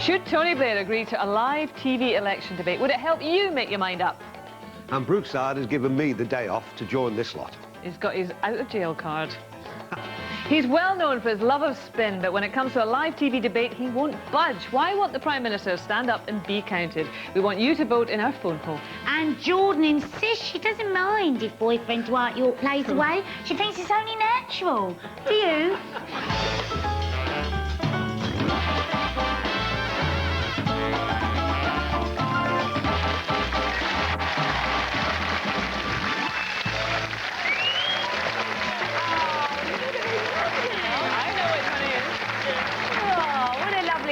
Should Tony Blair agree to a live TV election debate? Would it help you make your mind up? And Brookside has given me the day off to join this lot. He's got his out-of-jail card. He's well known for his love of spin, but when it comes to a live TV debate, he won't budge. Why won't the Prime Minister stand up and be counted? We want you to vote in our phone poll. And Jordan insists she doesn't mind if boyfriend Dwight York plays away. She thinks it's only natural. Do you?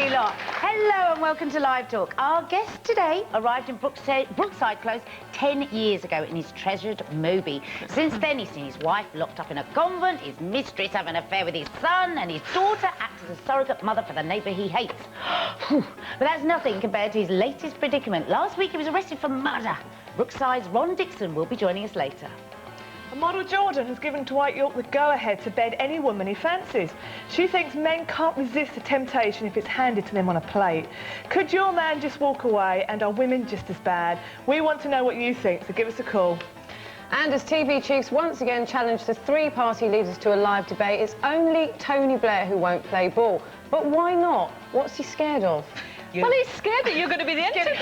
Lot. Hello and welcome to Live Talk. Our guest today arrived in Brookside Close 10 years ago in his treasured Moby. Since then, he's seen his wife locked up in a convent, his mistress have an affair with his son, and his daughter acts as a surrogate mother for the neighbour he hates. But that's nothing compared to his latest predicament. Last week, he was arrested for murder. Brookside's Ron Dixon will be joining us later. Model Jordan has given Dwight York the go-ahead to bed any woman he fancies. She thinks men can't resist the temptation if it's handed to them on a plate. Could your man just walk away, and are women just as bad? We want to know what you think, so give us a call. And as TV chiefs once again challenge the three party leaders to a live debate, it's only Tony Blair who won't play ball. But why not? What's he scared of? Well, he's scared that you're going to be the interviewer.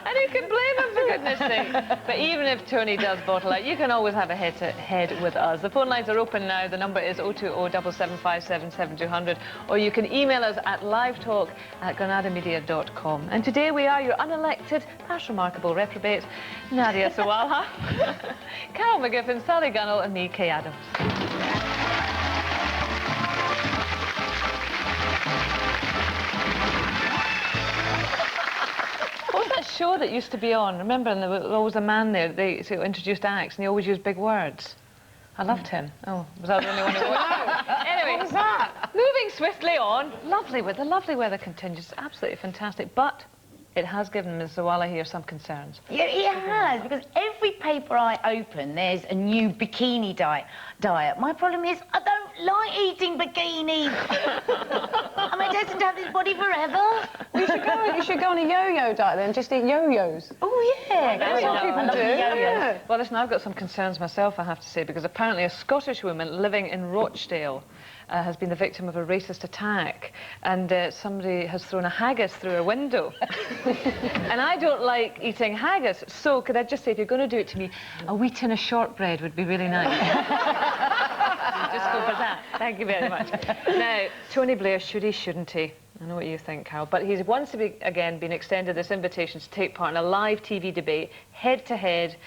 And who can blame him, for goodness sake? But even if Tony does bottle out, you can always have a head-to-head with us. The phone lines are open now. The number is 020 7757 7200, or you can email us at livetalk@granadamedia.com. And today we are your unelected, past remarkable reprobates, Nadia Sawalha, Carol McGiffin, Sally Gunnell, and me, Kay Adams. Show that used to be on, remember, and there was always a man there, they introduced acts, and he always used big words. I loved him. Oh, was I the only one who watched? Anyway, What was that? Moving swiftly on, the lovely weather continues, absolutely fantastic, but it has given Ms. Zawala here some concerns. Yeah, it has, because every paper I open, there's a new bikini diet. My problem is, I don't like eating bikinis. Am I destined to have this body forever? You should go on a yo-yo diet then, just eat yo-yos. Oh, yeah. That's what people do. Yeah. Well, listen, I've got some concerns myself, I have to say, because apparently a Scottish woman living in Rochdale has been the victim of a racist attack, and somebody has thrown a haggis through her window. And I don't like eating haggis, so could I just say, if you're going to do it to me, a wee tin of shortbread would be really nice. Just go for that. Thank you very much. Now, Tony Blair, should he, shouldn't he? I know what you think, Carol, but he's once again been extended this invitation to take part in a live TV debate, head-to-head,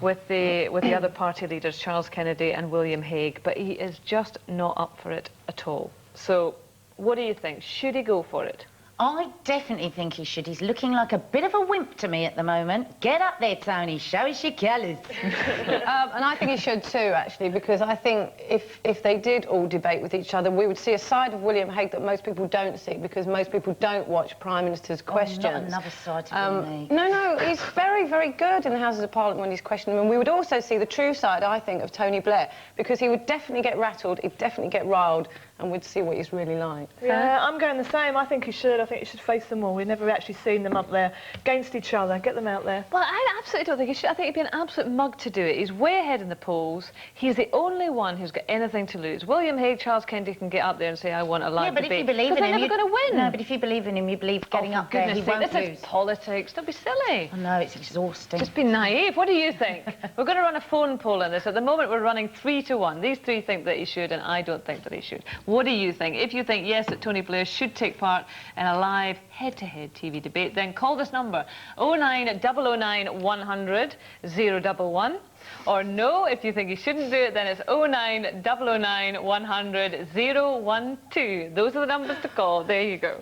with the other party leaders, Charles Kennedy and William Hague, but he is just not up for it at all. So, what do you think? Should he go for it? I definitely think he should. He's looking like a bit of a wimp to me at the moment. Get up there, Tony. Show us your colours. And I think he should too, actually, because I think if they did all debate with each other, we would see a side of William Hague that most people don't see, because most people don't watch Prime Minister's questions. Not another side to William Hague. No, he's very, very good in the Houses of Parliament when he's questioning them. And we would also see the true side, I think, of Tony Blair, because he would definitely get rattled, he'd definitely get riled, and we'd see what he's really like. Yeah, I'm going the same. I think he should. I think he should face them all. We've never actually seen them up there against each other. Get them out there. Well, I absolutely don't think he should. I think he'd be an absolute mug to do it. He's way ahead in the polls. He's the only one who's got anything to lose. William Hague, Charles Kennedy can get up there and say, I want a live debate. Yeah, but if you believe in him, they're never going to win. No, but if you believe in him, you believe getting up there, he won't lose. This is politics. Don't be silly. I know, it's exhausting. Just be naive. What do you think? We're going to run a phone poll on this. At the moment, we're running 3-1. These three think that he should, and I don't think that he should. What do you think? If you think, yes, that Tony Blair should take part in a live head-to-head TV debate, then call this number, 09009 100 011. Or no, if you think he shouldn't do it, then it's 09009 100 012. Those are the numbers to call. There you go.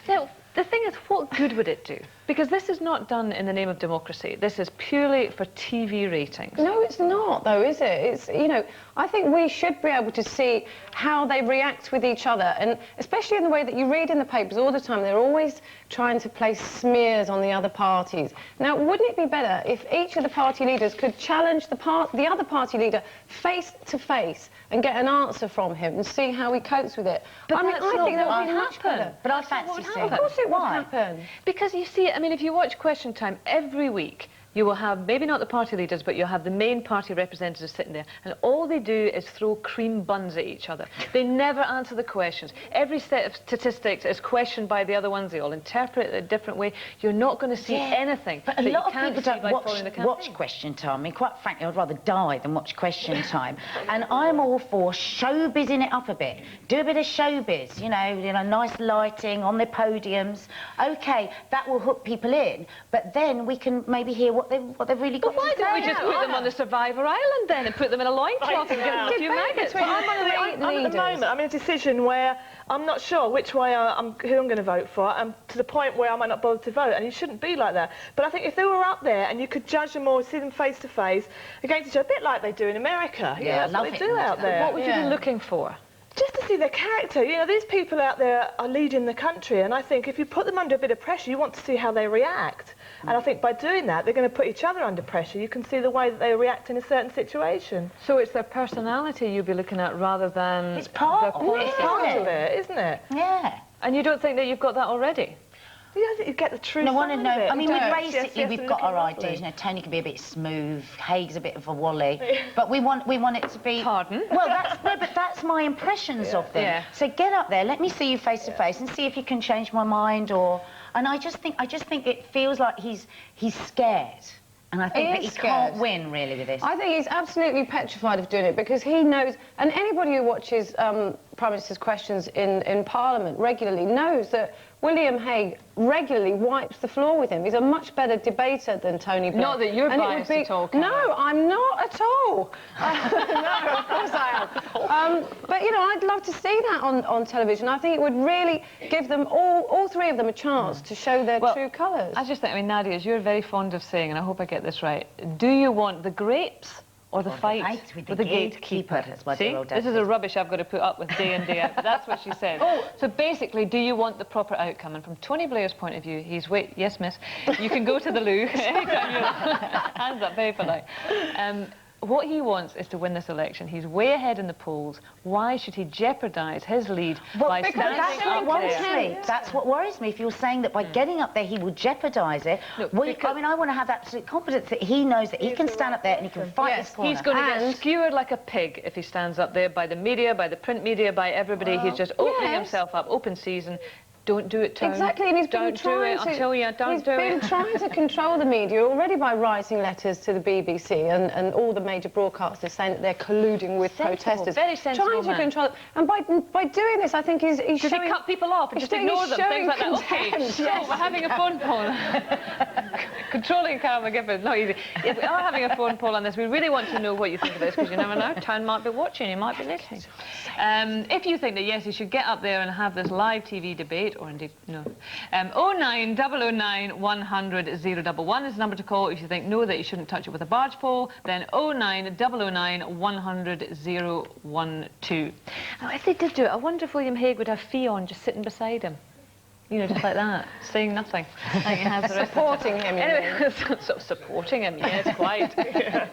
Now, the thing is, what good would it do? Because this is not done in the name of democracy. This is purely for TV ratings. No, it's not, though, is it? It's, you know, I think we should be able to see how they react with each other, and especially in the way that you read in the papers all the time, they're always trying to place smears on the other parties. Now, wouldn't it be better if each of the party leaders could challenge the other party leader face to face and get an answer from him and see how he copes with it? But I mean, that's I not think that what would be would much happen. better. But I That's not what fancy would seeing. Of course it would Why? happen. Because you see, I mean, if you watch Question Time every week, you will have maybe not the party leaders, but you'll have the main party representatives sitting there, and all they do is throw cream buns at each other. They never answer the questions. Every set of statistics is questioned by the other ones. They all interpret it a different way. You're not going to see anything. But a that lot you of can't people see don't by following the watch campaign. Question Time. I mean, quite frankly, I'd rather die than watch Question Time. And I'm all for showbizzing it up a bit. Do a bit of showbiz, you know, nice lighting on the podiums. OK, that will hook people in, but then we can maybe hear what they've really got But why to don't we say. just put them on the Survivor Island then and put them in a loincloth and give them a few maggots? I'm at the moment, I'm in a decision where I'm not sure which way who I'm going to vote for, and to the point where I might not bother to vote, and it shouldn't be like that. But I think if they were up there and you could judge them all, see them face to face against each other, a bit like they do in America. You know, that's what they do out there. What would you be looking for? Just to see their character. You know, these people out there are leading the country, and I think if you put them under a bit of pressure, you want to see how they react. And I think by doing that, they're going to put each other under pressure. You can see the way that they react in a certain situation. So it's their personality you'll be looking at rather than It's part of it, It's part of it, isn't it? Yeah. And you don't think that you've got that already? Yeah, I think you get the truth. No, I want to know. I mean, basically, yes, we've and got our looking ideas. lovely. You know, Tony can be a bit smooth, Haig's a bit of a wally, but we want it to be. Pardon? Well, but that's my impressions of them. Yeah. So get up there, let me see you face to face, and see if you can change my mind, or. And I just think it feels like he's scared. And I think that he can't win, really, with this. I think he's absolutely petrified of doing it because he knows, and anybody who watches Prime Minister's questions in Parliament regularly knows that William Hague regularly wipes the floor with him. He's a much better debater than Tony Blair. Not that you're And it biased would be, at all, Karen. No, I'm not at all. No, of course I am. But, you know, I'd love to see that on television. I think it would really give them, all three of them, a chance to show their true colours. I just think, I mean, Nadia, as you're very fond of saying, and I hope I get this right, do you want the grapes or the fight with with the the gatekeeper? That's what See, they're all this is a rubbish I've got to put up with day in, day out. But that's what she said. So basically, do you want the proper outcome? And from Tony Blair's point of view, yes, miss, you can go to the loo. Hands up, very polite. What he wants is to win this election. He's way ahead in the polls. Why should he jeopardise his lead by standing that's up what worries there? me. That's what worries me. If you're saying that by getting up there he will jeopardise it, No, I mean, I want to have absolute confidence that he knows that he can stand up there and he can fight his corner. He's going to get skewered like a pig if he stands up there by the media, by the print media, by everybody. He's just opening himself up, open season. Don't do it, Tony. Exactly, and he's been don't do it. I'll tell you, don't do it. He's been trying to control the media already by writing letters to the BBC and all the major broadcasters saying that they're colluding with protesters. Very sensible Trying to man. control it. And by doing this, I think he's Does showing... he cut people off and he's just ignore them? showing Things like that. Okay, contempt, so yes. we're having a phone poll. Controlling Carol McGifford, not easy. If we are having a phone poll on this, we really want to know what you think of this, because you never know. Town might be watching, you might be listening. If you think that, yes, he should get up there and have this live TV debate, or indeed, no. 09009 100 011 is the number to call. If you think no, that you shouldn't touch it with a barge pole, then 09009 100 012. Now, if they did do it, I wonder if William Hague would have Fionn just sitting beside him. You know, just like that, saying nothing. Like he has the rest Supporting him, you Anyway, sort of supporting him, yes, quite.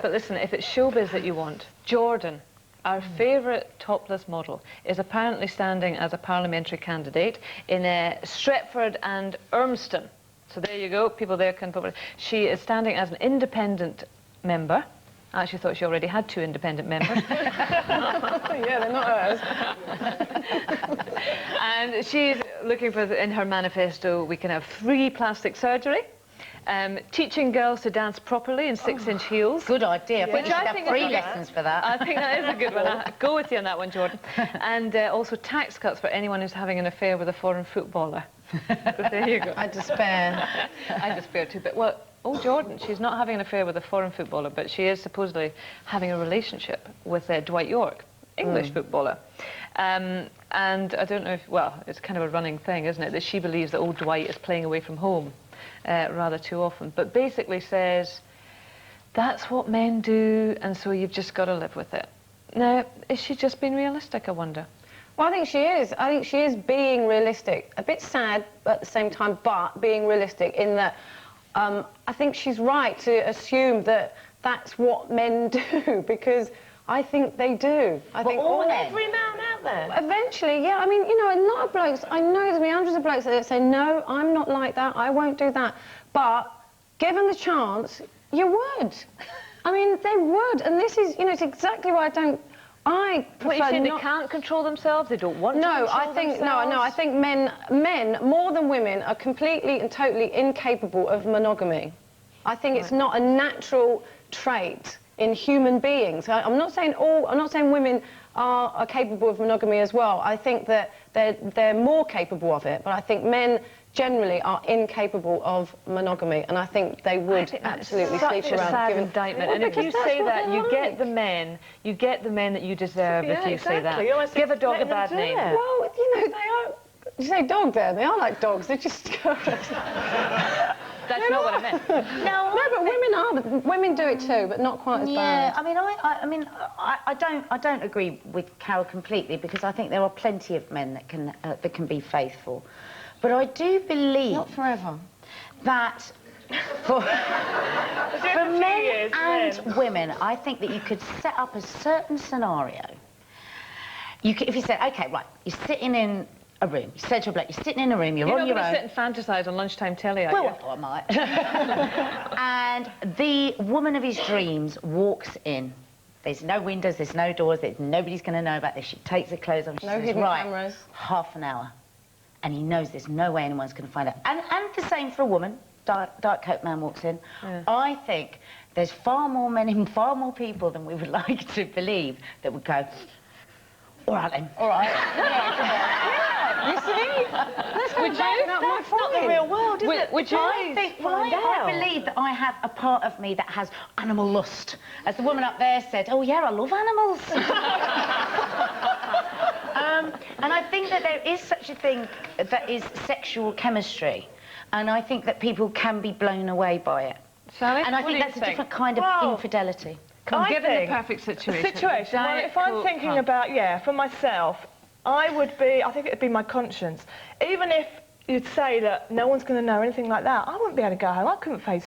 But listen, if it's showbiz that you want, Jordan, our favourite topless model, is apparently standing as a parliamentary candidate in Stretford and Urmston. So there you go, people there can probably... She is standing as an independent member. I actually thought she already had 2 independent members. Yeah, they're not hers. And she's looking for, in her manifesto, we can have free plastic surgery, teaching girls to dance properly in 6-inch heels. Good idea. I think we should have free is- lessons for that. I think that is a good one. I'll go with you on that one, Jordan. And also tax cuts for anyone who's having an affair with a foreign footballer. There you go. I despair. I despair too. But, well, oh, Jordan, she's not having an affair with a foreign footballer, but she is supposedly having a relationship with Dwight York, English footballer. And I don't know if, well, it's kind of a running thing, isn't it, that she believes that old Dwight is playing away from home. rather too often, but basically says that's what men do, and so you've just got to live with it. Now, is she just being realistic, I wonder? Well, I think she is. I think she is being realistic. A bit sad at the same time, but being realistic in that I think she's right to assume that that's what men do, because I think they do. I think every man out there. Eventually, yeah. I mean, you know, a lot of blokes, I know there's been hundreds of blokes that say, no, I'm not like that, I won't do that. But given the chance, you would. I mean, they would. And this is, you know, it's exactly why I prefer What, you say they can't control themselves? They don't want to control themselves? No, I think men, more than women, are completely and totally incapable of monogamy. I think it's not a natural trait in human beings. I'm not saying women are capable of monogamy as well. I think that they're more capable of it, but I think men generally are incapable of monogamy, and I think they would absolutely sleep around. Such a sad indictment. And if you say that, you get the men that you deserve if you say that. Give a dog a bad name. Well, you know, they are. You say dog there, they are like dogs. They're just. That's not what I meant. No, but women do it too, but not quite as bad. Yeah, I don't agree with Carol completely, because I think there are plenty of men that can be faithful, but I do believe Not forever. that for men and women, I think that you could set up a certain scenario. If you said, okay, right, you're sitting in a room. You said to a bloke, you're sitting in a room, you're on your own. You're not going to sit and fantasize on lunchtime telly, are you? Well, I might. And the woman of his dreams walks in. There's no windows, there's no doors, nobody's going to know about this. She takes her clothes off, she says, hidden right, cameras. half an hour. And he knows there's no way anyone's going to find out. And the same for a woman. Dark coat man walks in. Yeah. I think there's far more men and far more people than we would like to believe that would go, all right then. All right. You see? That's not the real world, is it? Would you? I believe that I have a part of me that has animal lust. As the woman up there said, oh yeah, I love animals. And I think that there is such a thing that is sexual chemistry. And I think that people can be blown away by it. Sally, and I think that's a different kind of infidelity. Given the perfect situation. Well, if I'm thinking about, for myself, I think it would be my conscience. Even if you'd say that no one's going to know anything like that, I wouldn't be able to go home. I couldn't face